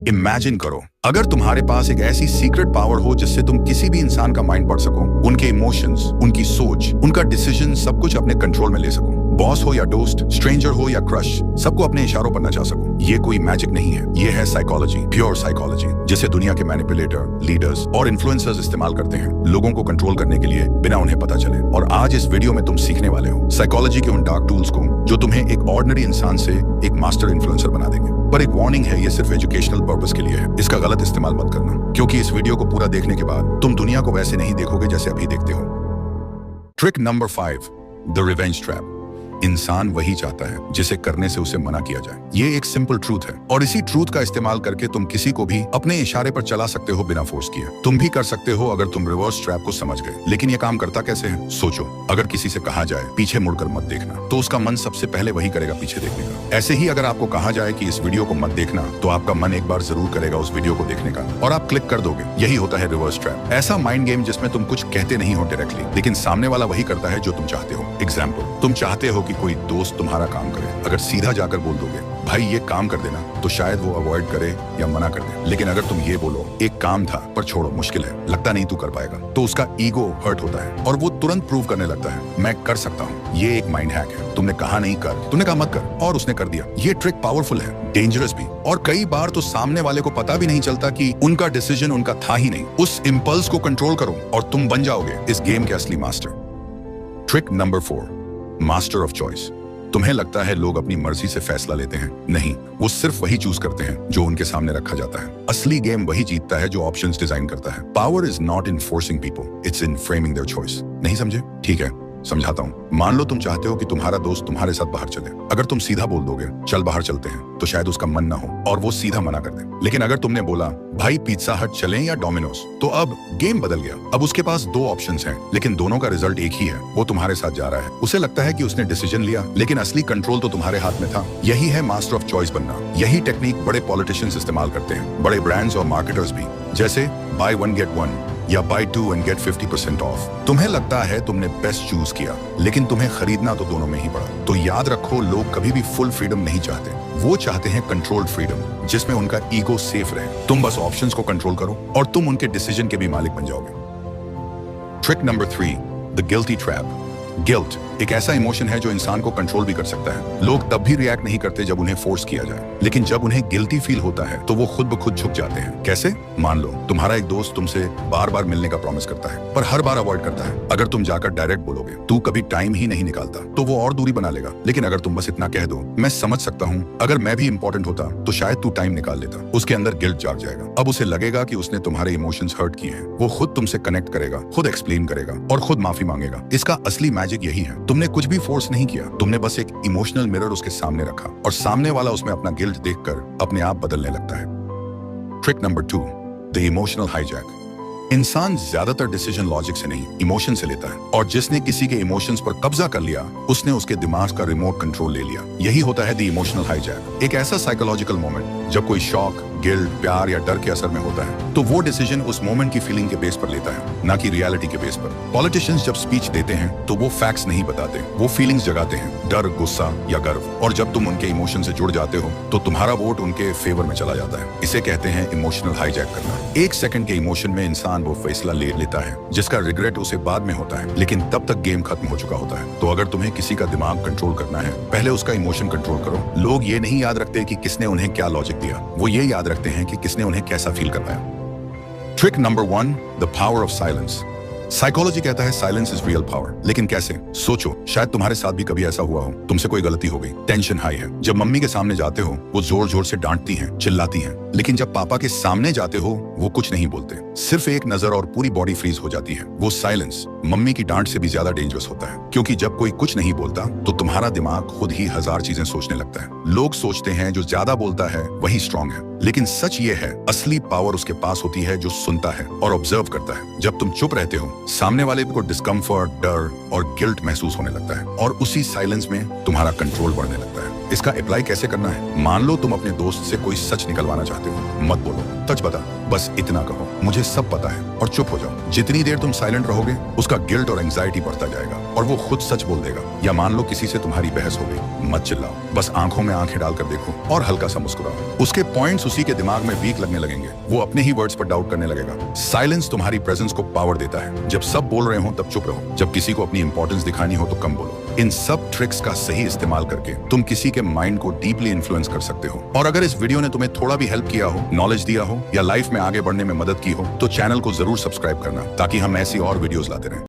Imagine करो, अगर तुम्हारे पास एक ऐसी सीक्रेट पावर हो जिससे तुम किसी भी इंसान का माइंड पढ़ सको, उनके इमोशंस, उनकी सोच, उनका डिसीजन सब कुछ अपने कंट्रोल में ले सको। बॉस हो या दोस्त, स्ट्रेंजर हो या क्रश, सबको अपने इशारों पर नचा सको। ये कोई मैजिक नहीं है, ये है साइकोलॉजी, प्योर साइकोलॉजी, जिसे दुनिया के मैनिपुलेटर, लीडर्स और इन्फ्लुएंसर्स इस्तेमाल करते हैं लोगों को कंट्रोल करने के लिए बिना उन्हें पता चले। और आज इस वीडियो में तुम सीखने वाले हो साइकोलॉजी के उन डार्क टूल्स को जो तुम्हें एक ऑर्डिनरी इंसान से एक मास्टर इन्फ्लुएंसर बना देंगे। पर एक वार्निंग है, ये सिर्फ एजुकेशनल पर्पस के लिए है, इसका गलत इस्तेमाल मत करना, क्योंकि इस वीडियो को पूरा देखने के बाद तुम दुनिया को वैसे नहीं देखोगे जैसे अभी देखते हो। Trick number 5, the revenge trap. इंसान वही चाहता है जिसे करने से उसे मना किया जाए। ये एक सिंपल ट्रूथ है और इसी ट्रूथ का इस्तेमाल करके तुम किसी को भी अपने इशारे पर चला सकते हो बिना फोर्स किए। तुम भी कर सकते हो अगर तुम रिवर्स ट्रैप को समझ गए। लेकिन ये काम करता कैसे है? सोचो, अगर किसी से कहा जाए पीछे मुड़कर मत देखना, तो उसका मन सबसे पहले वही करेगा, पीछे देखने का। ऐसे ही अगर आपको कहा जाए कि इस वीडियो को मत देखना, तो आपका मन एक बार जरूर करेगा उस वीडियो को देखने का और आप क्लिक कर दोगे। यही होता है रिवर्स ट्रैप, ऐसा माइंड गेम जिसमें तुम कुछ कहते नहीं हो डायरेक्टली, लेकिन सामने वाला वही करता है जो तुम चाहते हो। एग्जाम्पल, तुम चाहते हो कि कोई दोस्त तुम्हारा काम करे। अगर सीधा जाकर बोल दोगे भाई ये काम कर देना, तो शायद वो अवॉइड करे या मना कर दे। लेकिन अगर तुम ये बोलो एक काम था पर छोड़ो, मुश्किल है, लगता नहीं तू कर पाएगा, तो उसका ईगो हर्ट होता है और वो तुरंत प्रूव करने लगता है मैं कर सकता हूँ। ये एक माइंड हैक है। तुमने कहा नहीं कर, तुमने कहा मत कर और उसने कर दिया। ये ट्रिक पावरफुल है, डेंजरस भी, और कई बार तो सामने वाले को पता भी नहीं चलता कि उनका डिसीजन उनका था ही नहीं। उस इंपल्स को कंट्रोल करो और तुम बन जाओगे इस गेम के असली master. Trick number 4, master of choice. तुम्हें लगता है लोग अपनी मर्जी से फैसला लेते हैं? नहीं, वो सिर्फ वही चूज करते हैं जो उनके सामने रखा जाता है। असली गेम वही जीतता है जो ऑप्शंस डिजाइन करता है। Power is not in forcing people, it's in framing their choice. नहीं समझे? ठीक है, समझाता हूँ। मान लो तुम चाहते हो कि तुम्हारा दोस्त तुम्हारे साथ बाहर चले। अगर तुम सीधा बोल दोगे चल बाहर चलते हैं, तो शायद उसका मन ना हो और वो सीधा मना कर दे। लेकिन अगर तुमने बोला भाई पिज्जा हट चलें या डोमिनोज, तो अब गेम बदल गया। अब उसके पास 2 ऑप्शंस हैं, लेकिन दोनों का रिजल्ट एक ही है। वो तुम्हारे साथ जा रहा है। उसे लगता है कि उसने डिसीजन लिया, लेकिन असली कंट्रोल तो तुम्हारे हाथ में था। यही है मास्टर ऑफ चॉइस बनना। यही टेक्निक बड़े पॉलिटिशियंस इस्तेमाल करते हैं, बड़े ब्रांड्स और मार्केटर्स भी, जैसे बाय 1 गेट 1 या बाय 2 and get 50% ऑफ। तुम्हें लगता है तुमने बेस्ट चूज किया, लेकिन तुम्हें खरीदना तो दोनों में ही पड़ा। तो याद रखो, लोग कभी भी फुल फ्रीडम नहीं चाहते, वो चाहते हैं कंट्रोल्ड फ्रीडम, जिसमें उनका ईगो सेफ रहे। तुम बस ऑप्शंस को कंट्रोल करो और तुम उनके डिसीजन के भी मालिक बन जाओगे। Trick number 3, the guilty trap. Guilt एक ऐसा इमोशन है जो इंसान को कंट्रोल भी कर सकता है। लोग तब भी रिएक्ट नहीं करते जब उन्हें फोर्स किया जाए, लेकिन जब उन्हें गिल्टी फील होता है तो वो खुद ब खुद झुक जाते हैं। कैसे? मान लो तुम्हारा एक दोस्त तुमसे बार बार मिलने का प्रॉमिस करता है, पर हर बार अवॉइड करता है। अगर तुम जाकर डायरेक्ट बोलोगे तू कभी टाइम ही नहीं निकालता, तो वो और दूरी बना लेगा। लेकिन अगर तुम बस इतना कह दो मैं समझ सकता हूँ, अगर मैं भी इंपॉर्टेंट होता तो शायद तू टाइम निकाल लेता, उसके अंदर गिल्ट जाग जाएगा। अब उसे लगेगा कि उसने तुम्हारे इमोशंस हर्ट किए हैं। वो खुद तुमसे कनेक्ट करेगा, खुद एक्सप्लेन करेगा और खुद माफी मांगेगा। इसका असली मैजिक यही है, तुमने कुछ भी फोर्स नहीं किया, तुमने बस एक इमोशनल मिरर उसके सामने रखा और सामने वाला उसमें अपना गिल्ट देखकर अपने आप बदलने लगता है। Trick number 2, the emotional hijack. इंसान ज्यादातर डिसीजन लॉजिक से नहीं, इमोशन से लेता है, और जिसने किसी के इमोशंस पर कब्जा कर लिया, उसने उसके दिमाग का रिमोट कंट्रोल ले लिया। यही होता है द इमोशनल हाईजैक। एक ऐसा साइकोलॉजिकल मोमेंट जब कोई शॉक, गिल्ट, प्यार या डर के असर में होता है, तो वो डिसीजन उस मोमेंट की फीलिंग के बेस पर लेता है, ना कि रियलिटी के बेस पर। पॉलिटिशियंस जब स्पीच देते हैं तो वो फैक्ट्स नहीं बताते, वो फीलिंग्स जगाते हैं, डर, गुस्सा या गर्व। और जब तुम उनके इमोशन से जुड़ जाते हो तो तुम्हारा वोट उनके फेवर में चला जाता है। इसे कहते हैं इमोशनल हाईजैक करना। 1 सेकंड के इमोशन में इंसान वो फैसला ले लेता है जिसका रिग्रेट उसे बाद में होता है, लेकिन तब तक गेम खत्म हो चुका होता है। तो अगर तुम्हें किसी का दिमाग कंट्रोल करना है, पहले उसका इमोशन कंट्रोल करो। लोग ये नहीं याद रखते कि किसने उन्हें क्या लॉजिक दिया, वो ये याद रखते हैं कि किसने उन्हें कैसा फील करवाया। Trick number 1, the power of silence. Psychology कहता है साइलेंस इज रियल पावर, लेकिन कैसे? सोचो, शायद तुम्हारे साथ भी कभी ऐसा हुआ हो, तुमसे कोई गलती हो गई, टेंशन हाई है। जब मम्मी के सामने जाते हो वो जोर जोर से डांटती हैं, चिल्लाती हैं, लेकिन जब पापा के सामने जाते हो वो कुछ नहीं बोलते, सिर्फ एक नजर और पूरी बॉडी फ्रीज हो जाती है। वो साइलेंस मम्मी की डांट से भी ज्यादा डेंजरस होता है, क्योंकि जब कोई कुछ नहीं बोलता तो तुम्हारा दिमाग खुद ही 1000 चीजें सोचने लगता है। लोग सोचते हैं जो ज्यादा बोलता है वही स्ट्रांग है, लेकिन सच ये है असली पावर उसके पास होती है जो सुनता है और ऑब्जर्व करता है। जब तुम चुप रहते हो, सामने वाले को डिस्कम्फर्ट, डर और गिल्ट महसूस होने लगता है, और उसी साइलेंस में तुम्हारा कंट्रोल बढ़ने लगता है। इसका अप्लाई कैसे करना है? मान लो तुम अपने दोस्त से कोई सच निकलवाना चाहते हो, मत बोलो सच बता, बस इतना कहो मुझे सब पता है और चुप हो जाओ। जितनी देर तुम साइलेंट रहोगे उसका गिल्ट और एंजाइटी बढ़ता जाएगा। और वो खुद सच बोल देगा। या मान लो किसी से तुम्हारी बहस हो गई, मत चिल्लाओ, बस आंखों में आंखें डालकर देखो और हल्का सा मुस्कुराओ। उसके पॉइंट्स उसी के दिमाग में वीक लगने लगेंगे, वो अपने ही वर्ड्स पर डाउट करने लगेगा। साइलेंस तुम्हारी प्रेजेंस को पावर देता है। जब सब बोल रहे हो तब चुप रहो, जब किसी को अपनी इंपॉर्टेंस दिखानी हो तो कम बोलो। इन सब ट्रिक्स का सही इस्तेमाल करके तुम किसी के माइंड को डीपली इन्फ्लुएंस कर सकते हो। और अगर इस वीडियो ने तुम्हें थोड़ा भी हेल्प किया हो, नॉलेज दिया हो या लाइफ में आगे बढ़ने में मदद की हो तो चैनल को जरूर सब्सक्राइब करना, ताकि हम ऐसी और वीडियोस लाते रहें।